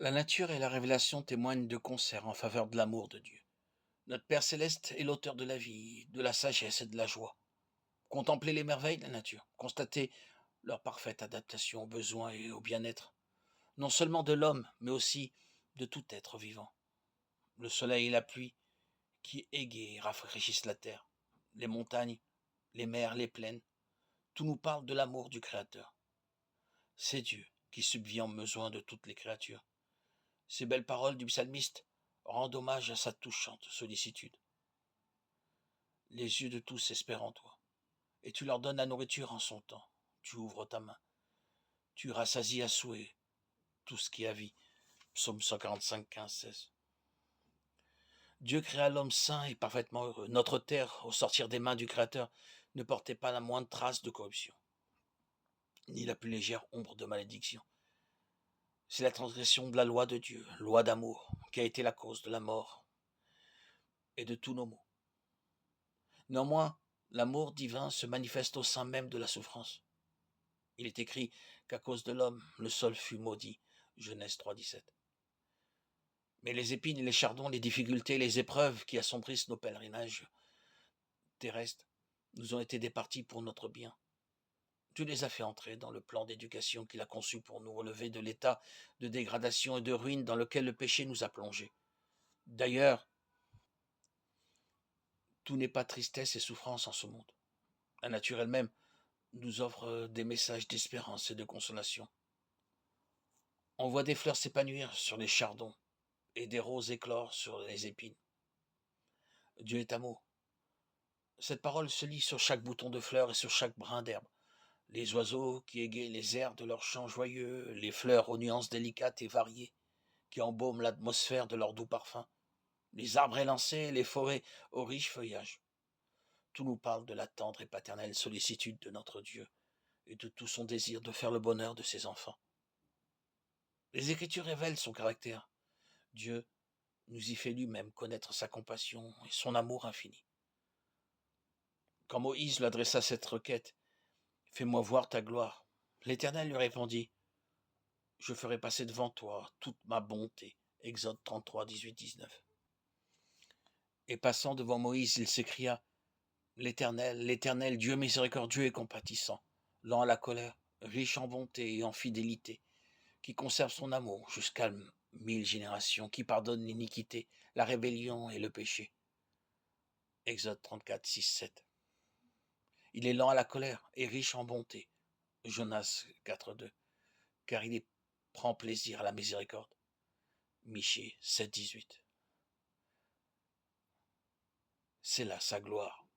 La nature et la révélation témoignent de concert en faveur de l'amour de Dieu. Notre Père céleste est l'auteur de la vie, de la sagesse et de la joie. Contempler les merveilles de la nature, constater leur parfaite adaptation aux besoins et au bien-être, non seulement de l'homme, mais aussi de tout être vivant. Le soleil et la pluie qui égayent et rafraîchissent la terre, les montagnes, les mers, les plaines, tout nous parle de l'amour du Créateur. C'est Dieu qui subvient aux besoins de toutes les créatures. Ces belles paroles du psalmiste rendent hommage à sa touchante sollicitude. Les yeux de tous espèrent en toi, et tu leur donnes la nourriture en son temps. Tu ouvres ta main, tu rassasies à souhait tout ce qui a vie. Psaume 145, 15, 16. Dieu créa l'homme saint et parfaitement heureux. Notre terre, au sortir des mains du Créateur, ne portait pas la moindre trace de corruption, ni la plus légère ombre de malédiction. C'est la transgression de la loi de Dieu, loi d'amour, qui a été la cause de la mort et de tous nos maux. Néanmoins, l'amour divin se manifeste au sein même de la souffrance. Il est écrit qu'à cause de l'homme, le sol fut maudit. Genèse 3,17. Mais les épines et les chardons, les difficultés, les épreuves qui assombrissent nos pèlerinages terrestres nous ont été départis pour notre bien. Tu les as fait entrer dans le plan d'éducation qu'il a conçu pour nous relever de l'état de dégradation et de ruine dans lequel le péché nous a plongés. D'ailleurs, tout n'est pas tristesse et souffrance en ce monde. La nature elle-même nous offre des messages d'espérance et de consolation. On voit des fleurs s'épanouir sur les chardons et des roses éclore sur les épines. Dieu est amour. Cette parole se lit sur chaque bouton de fleur et sur chaque brin d'herbe. Les oiseaux qui égayent les airs de leurs chants joyeux, les fleurs aux nuances délicates et variées, qui embaument l'atmosphère de leur doux parfum, les arbres élancés, les forêts aux riches feuillages. Tout nous parle de la tendre et paternelle sollicitude de notre Dieu et de tout son désir de faire le bonheur de ses enfants. Les Écritures révèlent son caractère. Dieu nous y fait lui-même connaître sa compassion et son amour infini. Quand Moïse lui adressa cette requête, fais-moi voir ta gloire, l'Éternel lui répondit, je ferai passer devant toi toute ma bonté. Exode 33, 18, 19. Et passant devant Moïse, il s'écria, l'Éternel, l'Éternel, Dieu miséricordieux et compatissant, lent à la colère, riche en bonté et en fidélité, qui conserve son amour jusqu'à 1000 générations, qui pardonne l'iniquité, la rébellion et le péché. Exode 34, 6, 7. Il est lent à la colère et riche en bonté. Jonas 4, 2. Car prend plaisir à la miséricorde. Michée 7, 18. C'est là sa gloire.